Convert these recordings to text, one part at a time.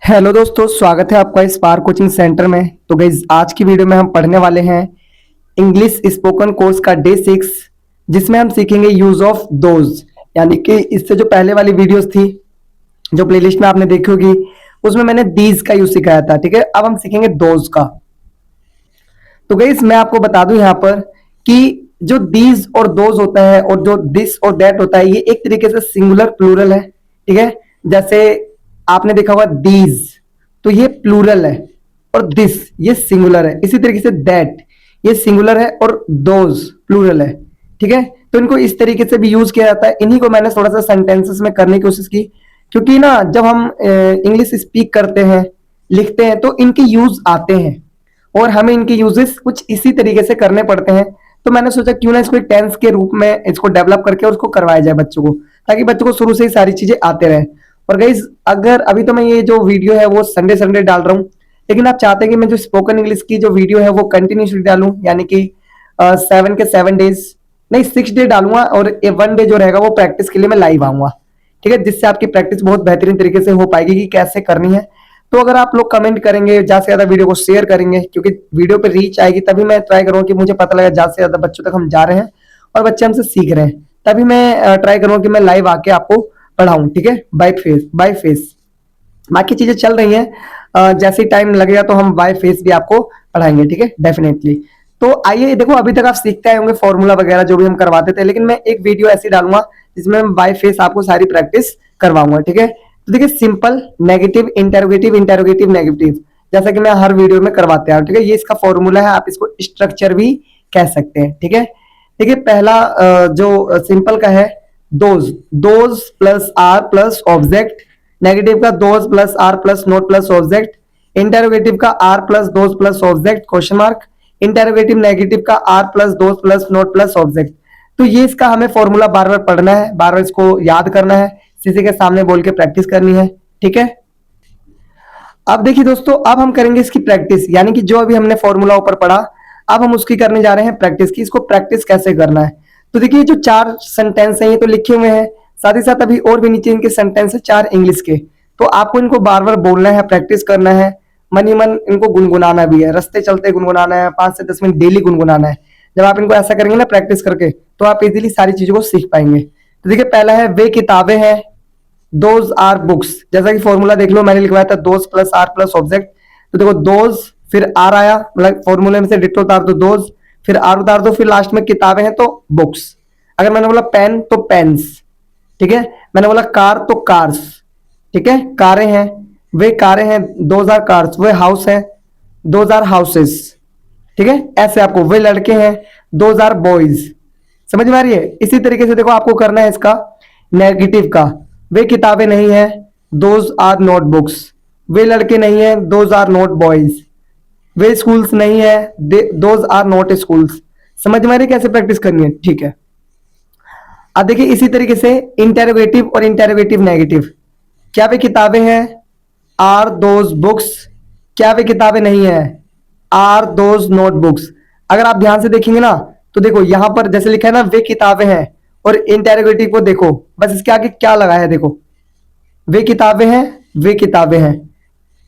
Hello दोस्तों, स्वागत है आपका स्पार्क कोचिंग सेंटर में। तो गाइस, आज की वीडियो में हम पढ़ने वाले हैं इंग्लिश स्पोकन कोर्स का डे 6, जिसमें हम सीखेंगे यूज ऑफ दोज। यानी कि इससे जो पहले वाली वीडियोस थी, जो प्लेलिस्ट में आपने देखी होगी, उसमें मैंने दीज का यूज सिखाया था। ठीक है, अब हम सीखेंगे दोज का। तो गाइस, मैं आपको बता दूं यहाँ पर कि जो दीज और दोज होता है और जो दिस और दैट होता है, ये एक तरीके से सिंगुलर प्लूरल है। ठीक है, जैसे आपने देखा होगा दीज, तो ये प्लूरल है, और दिस ये सिंगुलर है। इसी तरीके से दैट ये सिंगुलर है और दोज प्लूरल है। ठीक है, तो इनको इस तरीके से भी यूज किया जाता है। इन्हीं को मैंने थोड़ा सा सेंटेंसेस में करने की कोशिश की, क्योंकि ना जब हम इंग्लिश स्पीक करते हैं, लिखते हैं, तो इनके यूज आते हैं और हमें इनके यूजेस कुछ इसी तरीके से करने पड़ते हैं। तो मैंने सोचा क्यों ना इसको एक टेंस के रूप में इसको डेवलप करके और उसको करवाया जाए बच्चों को, ताकि बच्चों को शुरू से ही सारी चीजें आते रहे। और गाइस, अगर अभी तो मैं ये जो वीडियो है वो संडे संडे डाल रहा हूँ, लेकिन आप चाहते हैं कि मैं जो स्पोकन इंग्लिश की जो वीडियो है वो कंटिन्यूसली डालूं, यानी कि 7 के 7 डेज नहीं 6 डे डालूंगा, और 1 डे जो रहेगा वो प्रैक्टिस के लिए मैं लाइव आऊंगा। ठीक है, जिससे आपकी प्रैक्टिस बहुत बेहतरीन तरीके से हो पाएगी कि कैसे करनी है। तो अगर आप लोग कमेंट करेंगे, ज्यादा से ज्यादा वीडियो को शेयर करेंगे, क्योंकि वीडियो पे रीच आएगी, तभी मैं ट्राई करूंगा कि मुझे पता लगा ज्यादा से ज्यादा बच्चों तक हम जा रहे हैं और बच्चे हमसे सीख रहे हैं। तभी मैं ट्राई करूंगा कि मैं लाइव आके आपको पढ़ाऊं। ठीक है, बाय फेस। बाकी चीजें चल रही हैं, जैसे टाइम लगेगा तो हम बाय फेस भी आपको पढ़ाएंगे। ठीक है, डेफिनेटली। तो आइए, देखो अभी तक आप सीखते आए होंगे फॉर्मूला वगैरह जो भी हम करवाते थे, लेकिन मैं एक वीडियो ऐसी डालूंगा जिसमें मैं बाय फेस आपको सारी प्रैक्टिस करवाऊंगा। ठीक है, तो देखिए, simple, negative, interrogative, interrogative, negative, जैसा कि मैं हर वीडियो में करवाते हैं। ठीक है, ये इसका फॉर्मूला है, आप इसको स्ट्रक्चर भी कह सकते हैं। ठीक है, देखिए पहला जो सिंपल का है, those, those plus are plus object. Negative का those plus are plus not plus object. Interrogative का are plus those plus object question mark. Interrogative negative का are plus those plus not plus object. तो ये इसका हमें formula bar बार पढ़ना है, बार बार इसको याद करना है, किसी के सामने बोल के प्रैक्टिस करनी है। ठीक है, अब देखिए दोस्तों, अब हम करेंगे इसकी प्रैक्टिस, यानी कि जो अभी हमने फॉर्मूला ऊपर पढ़ा, अब हम उसकी करने जा रहे हैं प्रैक्टिस की। इसको प्रैक्टिस कैसे करना है, तो देखिए जो 4 सेंटेंस हैं ये तो लिखे हुए हैं, साथ ही साथ अभी और भी नीचे इनके सेंटेंस है 4 इंग्लिश के। तो आपको इनको बार बार बोलना है, प्रैक्टिस करना है, मन ही मन इनको गुनगुनाना भी है, रास्ते चलते गुनगुनाना है, 5 से 10 मिनट डेली गुनगुनाना है। जब आप इनको ऐसा करेंगे ना प्रैक्टिस करके, तो आप इजीली सारी चीजों को सीख पाएंगे। तो देखिए, पहला है वे किताबें हैं, दोज आर बुक्स। जैसा कि फॉर्मूला देख लो, मैंने लिखवाया था those plus are plus object. तो देखो, दोज फिर आर आया, मतलब फॉर्मूले में से डिट्टो उतार दो, दोज फिर आर उतार दो, फिर लास्ट में किताबें हैं तो बुक्स। अगर मैंने बोला पेन तो पेन्स। ठीक है, मैंने बोला कार तो कार्स। ठीक है, कारें हैं, वे कारें हैं, दोज आर कार्स। वे हाउस है, दोज आर हाउसेस। ठीक है, ऐसे आपको, वे लड़के हैं, दोज आर बॉयज। समझ में आ रही है? इसी तरीके से देखो आपको करना है इसका नेगेटिव का, वे किताबें नहीं है, दोज आर नोट बुक्स। वे लड़के नहीं है, दोज आर नोट बॉयज। वे स्कूल्स नहीं है, दोज आर नोट स्कूल्स। समझ में आ रही है कैसे प्रैक्टिस करनी है? ठीक है, अब देखिए इसी तरीके से इंटेरोगेटिव और इंटेरोगेटिव नेगेटिव। क्या वे किताबें हैं, आर दोज बुक्स। क्या वे किताबें नहीं है, आर दोज नोट बुक्स। अगर आप ध्यान से देखेंगे ना, तो देखो यहां पर जैसे लिखा है ना वे किताबें हैं, और इंटेरोगेटिव को देखो, बस इसके आगे क्या लगाया है, देखो वे किताबें हैं, वे किताबें हैं।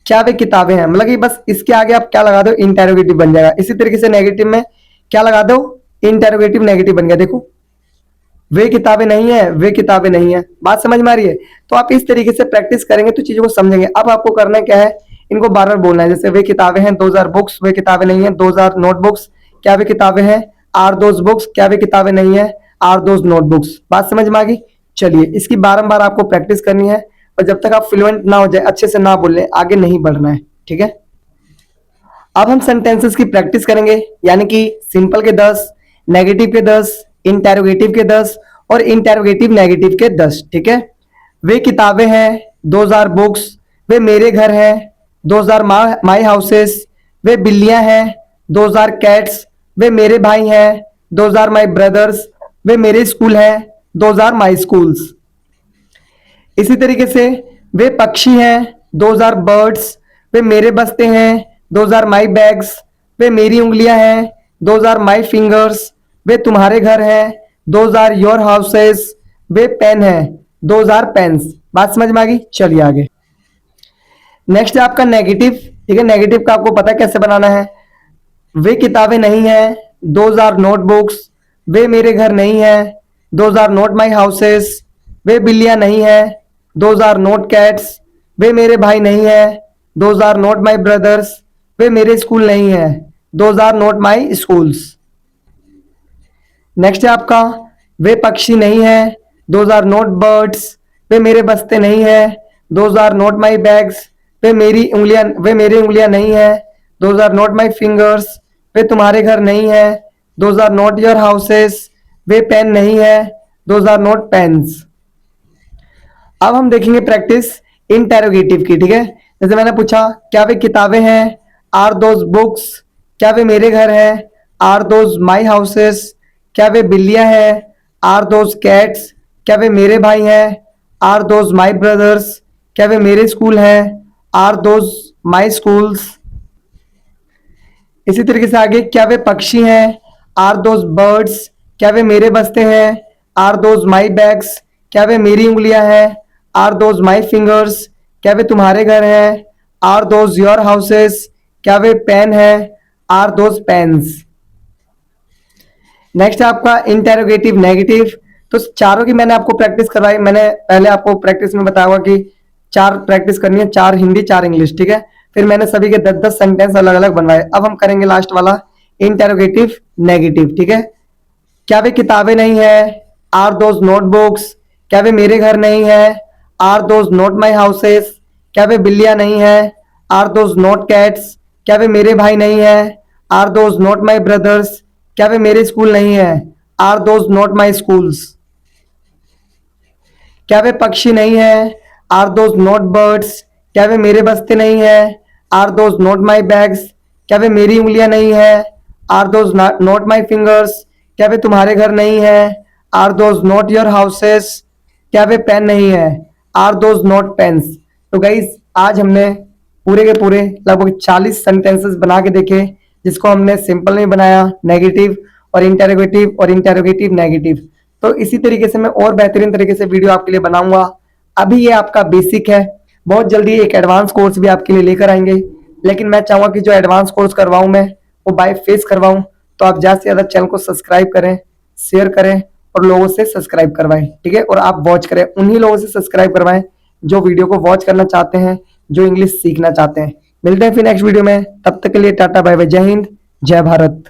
क्या वे किताबें हैं, मतलब कि बस इसके आगे आप क्या लगा दो, इंटेरोगेटिव बन जाएगा। इसी तरीके से नेगेटिव में क्या लगा दो, इंटेरोगेटिव नेगेटिव बन गया। देखो, वे किताबें नहीं है, वे किताबें नहीं है। बात समझ में आ रही है? तो आप इस तरीके से प्रैक्टिस करेंगे तो चीजों को समझेंगे। अब आपको करना क्या है, इनको बार बार बोलना है। जैसे वे किताबें हैं, दोज आर बुक्स। वे किताबें नहीं है, दोज आर नोट बुक्स। क्या वे किताबें हैं, आर दोज बुक्स। क्या वे किताबें नहीं है, आर दोज नोट बुक्स। बात समझ में आ गई? चलिए, इसकी बारंबार आपको प्रैक्टिस करनी है, और जब तक आप फ्लुएंट ना हो जाए, अच्छे से ना बोले, आगे नहीं बढ़ना है। ठीक है, अब हम सेंटेंसेस की प्रैक्टिस करेंगे, यानी कि सिंपल के 10, नेगेटिव के 10, इंटेरोगेटिव के 10 और इंटेरोगेटिव नेगेटिव के 10। ठीक है, वे किताबें हैं, दोज आर बुक्स। वे मेरे घर हैं, दोज आर माई हाउसेस। वे बिल्लियां हैं, दोज आर कैट्स। वे मेरे भाई हैं, दोज आर माई ब्रदर्स। वे मेरे स्कूल हैं, दोज आर माई स्कूल्स। इसी तरीके से वे पक्षी हैं, दोज आर बर्ड्स। वे मेरे बस्ते हैं, दोज आर माई बैग्स। वे मेरी उंगलियां हैं, दोज आर माई फिंगर्स। वे तुम्हारे घर हैं, दोज आर योर हाउसेस। वे पेन हैं, दोज आर पेन्स। बात समझ में आ गई? चलिए आगे। नेक्स्ट है आपका नेगेटिव, ठीक है। नेगेटिव का आपको पता है कैसे बनाना है। वे किताबें नहीं है, दोज आर नोटबुक्स। वे मेरे घर नहीं है, those are not my houses. वे बिल्लियां नहीं है, दोज आर नॉट कैट्स। वे मेरे भाई नहीं है, those are not my brothers. वे मेरे स्कूल नहीं है, those are not my schools. Next है आपका वे पक्षी नहीं है, दोज आर नॉट बर्ड्स। वे मेरे बस्ते नहीं है, those are not my bags. वे मेरी उंगलियां नहीं है, those are not my fingers. वे तुम्हारे घर नहीं है, those are not your houses. वे पेन नहीं है, दोज आर नॉट पेन्स। अब हम देखेंगे प्रैक्टिस इंटेरोगेटिव की, ठीक है। जैसे मैंने पूछा क्या वे किताबें हैं, आर दोज बुक्स। क्या वे मेरे घर हैं, आर दोज माई हाउसेस। क्या वे बिल्लियां हैं, आर दोज कैट्स। क्या वे मेरे भाई हैं, आर दोज माई ब्रदर्स। क्या वे मेरे स्कूल हैं, आर दोज माई स्कूल्स। इसी तरीके से आगे क्या वे पक्षी हैं, आर दोज बर्ड्स। क्या वे मेरे बस्ते हैं, आर दोज माई बैग्स। क्या वे मेरी उंगलियां हैं, आर दोज माई फिंगर्स। क्या वे तुम्हारे घर हैं, आर दोज योर हाउसेस। क्या वे पेन है, आर दोज पेन्स। नेक्स्ट है आपका इंटेरोगेटिव नेगेटिव। तो चारों की मैंने आपको प्रैक्टिस करवाई। मैंने पहले आपको प्रैक्टिस में बताया हुआ कि 4 प्रैक्टिस करनी है, 4 हिंदी 4 इंग्लिश, ठीक है। फिर मैंने सभी के 10-10 सेंटेंस अलग अलग बनवाए। अब हम करेंगे लास्ट वाला इंटेरोगेटिव नेगेटिव, ठीक है। क्या वे किताबें नहीं है, आर दोज नोटबुक्स। क्या वे मेरे घर नहीं है, are those not my houses. क्या वे बिल्लियां नहीं है, आर दोज नॉट कैट्स। क्या वे मेरे भाई नहीं है, are those not my brothers. क्या वे मेरे स्कूल नहीं है, are those not my schools. क्या वे पक्षी नहीं है, आर दोज नॉट बर्ड्स। क्या वे मेरे बस्ते नहीं है, are those not my bags. क्या वे मेरी उंगलियां नहीं है, are those not my fingers. क्या वे तुम्हारे घर नहीं है, are those not your houses. क्या वे पेन नहीं है, आर दोज नॉट पेन्स। तो गाइज आज हमने पूरे के पूरे लगभग 40 सेंटेंसेस बना के देखे, जिसको हमने सिंपल में बनाया, नेगेटिव और इंटेरोगेटिव नेगेटिव। तो इसी तरीके से मैं और बेहतरीन तरीके से वीडियो आपके लिए बनाऊंगा। अभी ये आपका बेसिक है, बहुत जल्दी एक एडवांस कोर्स भी आपके लिए लेकर आएंगे। लेकिन मैं चाहूंगा कि जो एडवांस कोर्स करवाऊं मैं वो बाय फेस करवाऊं। तो आप ज्यादा से ज्यादा चैनल को सब्सक्राइब करें, शेयर करें और लोगों से सब्सक्राइब करवाएं, ठीक है। और आप वॉच करें, उन्हीं लोगों से सब्सक्राइब करवाएं जो वीडियो को वॉच करना चाहते हैं, जो इंग्लिश सीखना चाहते हैं। मिलते हैं फिर नेक्स्ट वीडियो में, तब तक के लिए टाटा बाय बाय, जय हिंद जय भारत।